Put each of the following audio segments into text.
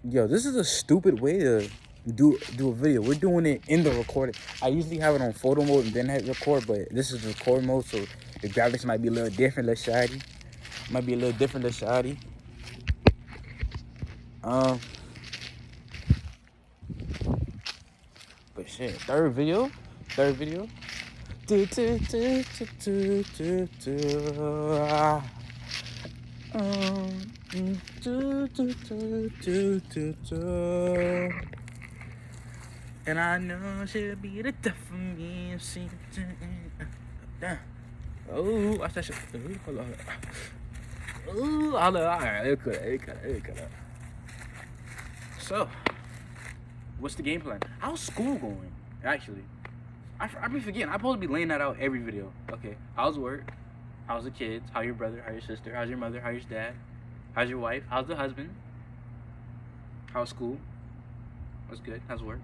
Yo, this is a stupid way to do a video. We're doing it in the recording. I usually have it on photo mode and then hit record, but this is record mode, so the graphics might be a little different, less shoddy. Might be a little different, less shoddy. Um, but shit, third video. Do, do, do, do, do, do, do. Do, do, do, do, do, do. And I know she'll be the death of me. Oh, watch that shit. Hold on. Oh, hold on. Alright, it could. So, what's the game plan? How's school going? Actually, I be forgetting. I'm supposed to be laying that out every video. Okay, how's work? How's the kids? How your brother? How your sister? How's your mother? How's your dad? How's your wife? How's the husband? How's school? What's good? How's work?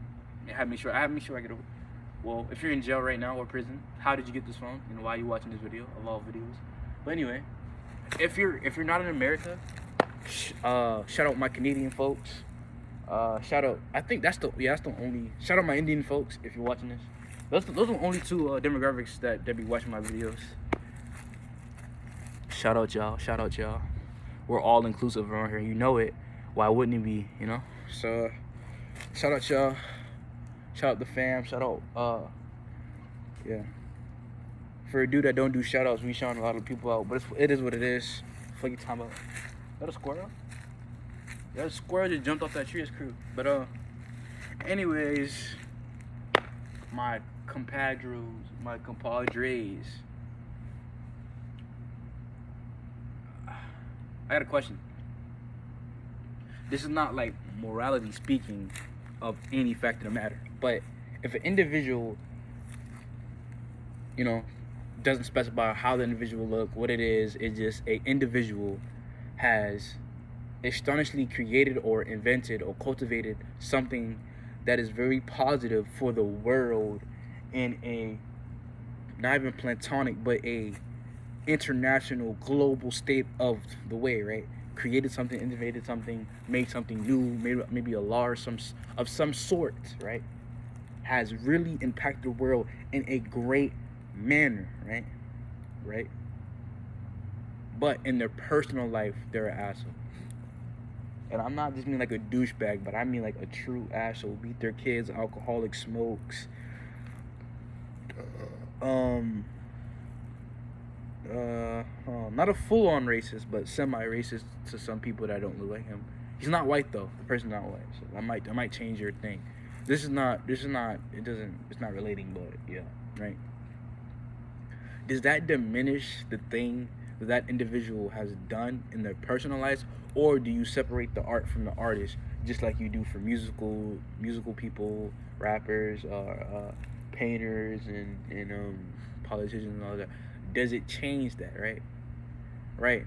I have to make sure I get over. Well, if you're in jail right now or prison, how did you get this phone? You know, why are you watching this video of all videos? But anyway, if you're not in America, shout out my Canadian folks. Shout out. I think that's the only. Shout out my Indian folks if you're watching this. Those are the only two demographics that be watching my videos. Shout out y'all. Shout out y'all. We're all inclusive around here. You know it. Why wouldn't it be? You know. So shout out y'all. Shout out the fam. Shout out. Yeah. For a dude that don't do shout outs, we shouting a lot of people out. But it is what it is. Fuck you talking about. Is that a squirrel? Yeah, the squirrel just jumped off that tree. It's crew. But anyways, my compadres. I got a question. This is not like morality speaking of any fact of the matter, but if an individual, you know, doesn't specify how the individual look, what it is, it's just a individual has astonishingly created or invented or cultivated something that is very positive for the world in a not even platonic but a international global state of the way, right? Created something, innovated something, made something new, maybe a law or some sort, right? Has really impacted the world in a great manner, right? But in their personal life, they're an asshole. And I'm not just mean like a douchebag, but I mean like a true asshole. Beat their kids, alcoholic, smokes. Not a full-on racist, but semi-racist to some people that don't look like him. He's not white though. The person's not white, so I might change your thing. It's not relating, but yeah, right. Does that diminish the thing that individual has done in their personal lives, or do you separate the art from the artist, just like you do for musical people, rappers, painters, and politicians and all that? Does it change that, right?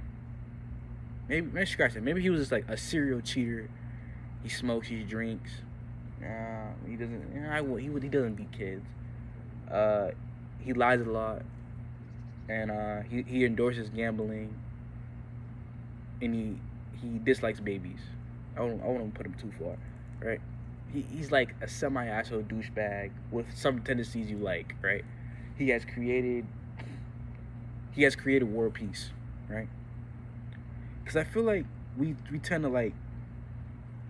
Maybe let's scratch that. Maybe he was just like a serial cheater. He smokes, he drinks. He doesn't. He doesn't beat kids. He lies a lot, and he endorses gambling, and he dislikes babies. I won't put him too far, right? He's like a semi-asshole douchebag with some tendencies you like, right? He has created world peace, right? Because I feel like we tend to like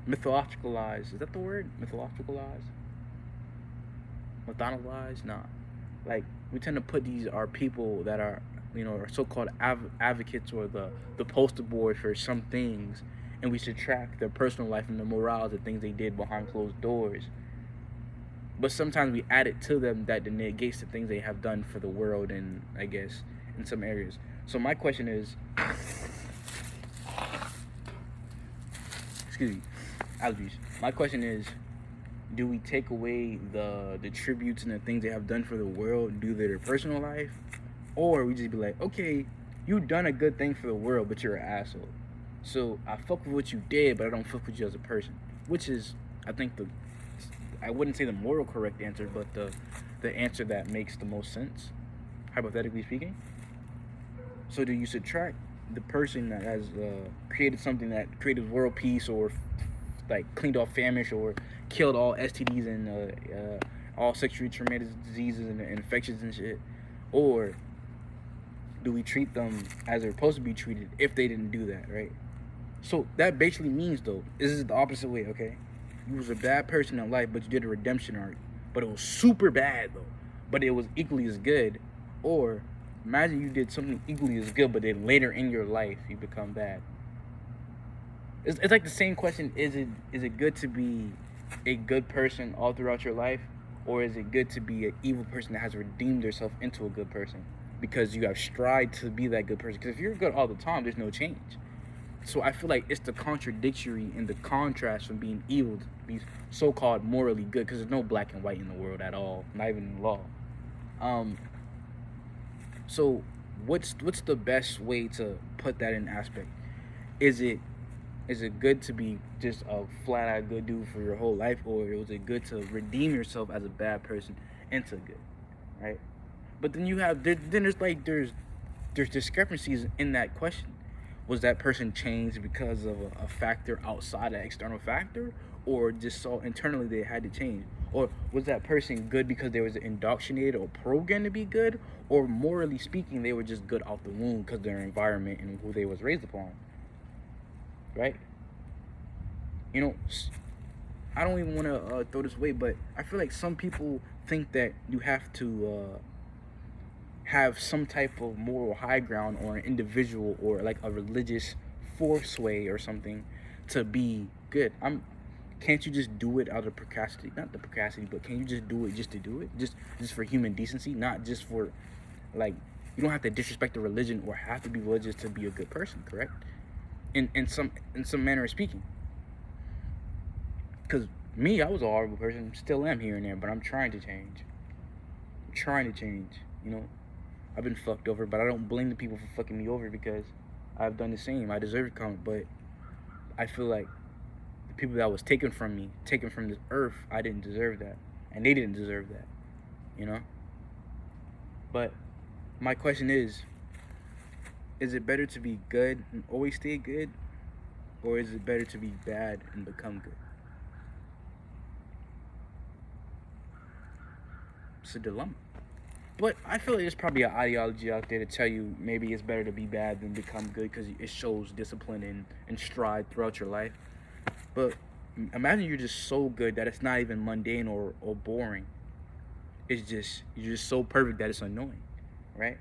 mythologicalize. Is that the word? Mythologicalize? Nah. Like we tend to put our people that are, are so-called advocates or the poster board for some things, and we subtract their personal life and the morals, the things they did behind closed doors. But sometimes we add it to them that negates the things they have done for the world, and I guess in some areas. So my question is, excuse me, allergies. My question is, do we take away the tributes and the things they have done for the world due to their personal life, or we just be like, okay, you done a good thing for the world, but you're an asshole. So I fuck with what you did, but I don't fuck with you as a person, which is, I think, I wouldn't say the moral correct answer, but the answer that makes the most sense, hypothetically speaking. So do you subtract the person that has created something that created world peace or like cleaned off famish or killed all STDs and all sexually traumatic diseases and infections and shit, or do we treat them as they're supposed to be treated if they didn't do that, right? So that basically means, though, this is the opposite way, okay? You was a bad person in life, but you did a redemption arc, but it was super bad though, but it was equally as good. Or imagine you did something equally as good, but then later in your life you become bad. It's like the same question: is it good to be a good person all throughout your life, or is it good to be an evil person that has redeemed yourself into a good person because you have strived to be that good person? Because if you're good all the time, there's no change. So I feel like it's the contradictory and the contrast from being evil to be so-called morally good, because there's no black and white in the world at all, not even in law. So what's the best way to put that in aspect? Is it good to be just a flat out good dude for your whole life, or was it good to redeem yourself as a bad person into good, right? But then you have there's discrepancies in that question. Was that person changed because of a factor outside an external factor, or just so internally they had to change? Or was that person good because they was indoctrinated or programmed to be good, or morally speaking they were just good out the womb because of their environment and who they was raised upon, right? You know, I don't even want to throw this away, but I feel like some people think that you have to have some type of moral high ground or an individual or like a religious forceway or something to be good. Can't you just do it out of procrastinate? Not the procrastinate, but can you just do it just to do it? Just for human decency, not just for like, you don't have to disrespect the religion or have to be religious to be a good person, correct? In some manner of speaking. Because me, I was a horrible person, still am here and there, but I'm trying to change. You know. I've been fucked over, but I don't blame the people for fucking me over, because I've done the same. I deserve karma, but I feel like the people that was taken from me, taken from this earth, I didn't deserve that, and they didn't deserve that, you know. But my question is it better to be good and always stay good, or is it better to be bad and become good? It's a dilemma. But I feel like there's probably an ideology out there to tell you maybe it's better to be bad than become good, because it shows discipline and stride throughout your life. But imagine you're just so good that it's not even mundane or boring. It's just, you're just so perfect that it's annoying, right?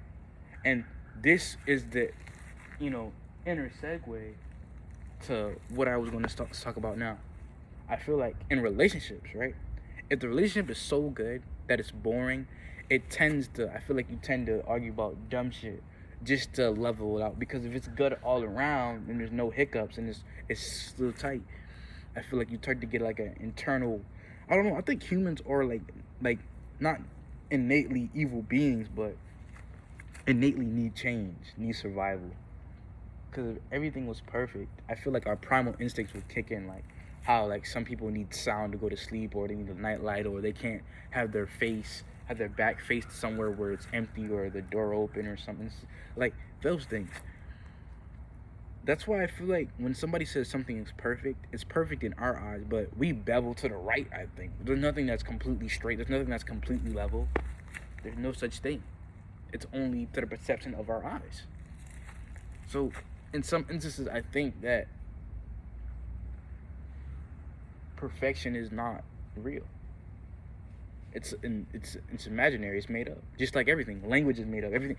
And this is the, inner segue to what I was going to talk about now. I feel like in relationships, right? If the relationship is so good that it's boring, I feel like you tend to argue about dumb shit just to level it out. Because if it's good all around and there's no hiccups and it's still tight, I feel like you start to get like an internal, I don't know, I think humans are like not innately evil beings, but innately need change, need survival. Because if everything was perfect, I feel like our primal instincts would kick in, like how like some people need sound to go to sleep, or they need a night light, or they can't have their back faced somewhere where it's empty or the door open or something. Like those things. That's why I feel like when somebody says something is perfect, it's perfect in our eyes, but we bevel to the right, I think. There's nothing that's completely straight. There's nothing that's completely level. There's no such thing. It's only to the perception of our eyes. So in some instances, I think that perfection is not real. It's imaginary. It's made up. Just like everything, language is made up. Everything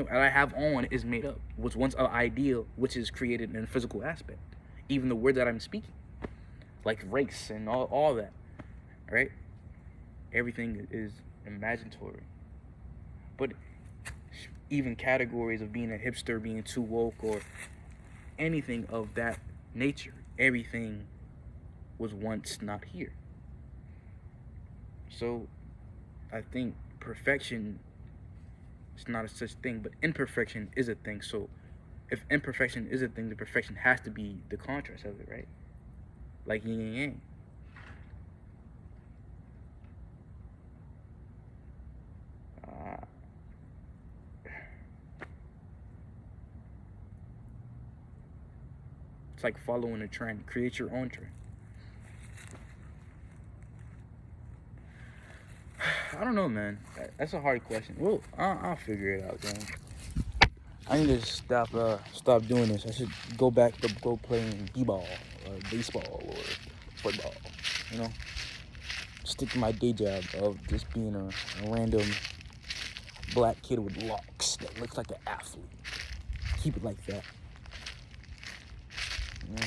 that I have on is made up. Was once an ideal, which is created in a physical aspect. Even the word that I'm speaking, like race and all that, right? Everything is imaginatory. But even categories of being a hipster, being too woke, or anything of that nature, everything was once not here. So I think perfection is not a such thing, but imperfection is a thing. So if imperfection is a thing, the perfection has to be the contrast of it, right? Like yin and yang. It's like following a trend. Create your own trend. I don't know, man. That's a hard question. Well, I'll figure it out, man. I need to stop doing this. I should go back to go playing b-ball or baseball or football. You know, stick to my day job of just being a random black kid with locks that looks like an athlete. Keep it like that. You know?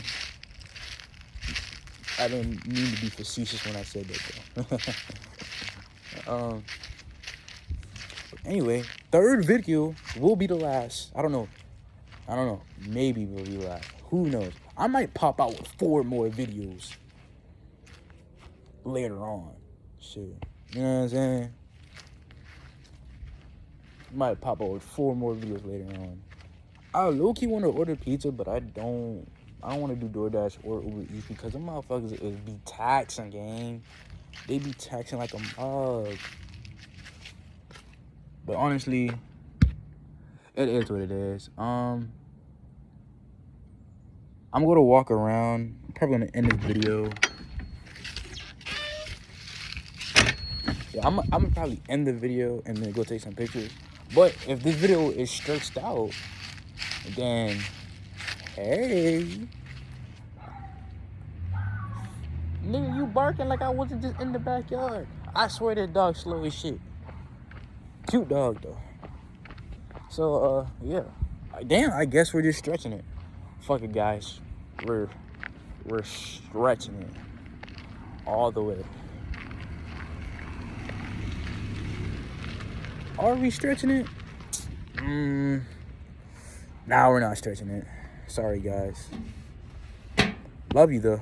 I didn't mean to be facetious when I said that, though. Anyway, third video will be the last. I don't know. Maybe will be the last. Who knows? I might pop out with 4 more videos later on. Shit. You know what I'm saying? Might pop out with 4 more videos later on. I low-key want to order pizza, but I don't want to do DoorDash or Uber Eats because them motherfuckers be taxing, gang. They be taxing like a mug. But honestly, it is what it is. I'm gonna walk around. Probably gonna end this video. Yeah, I'm gonna probably end the video and then go take some pictures. But if this video is stretched out, then hey, nigga, you barking like I wasn't just in the backyard. I swear that dog slow as shit. Cute dog though. So yeah. Damn, I guess we're just stretching it. Fuck it, guys. We're stretching it all the way. Are we stretching it? Nah, we're not stretching it. Sorry, guys. Love you though.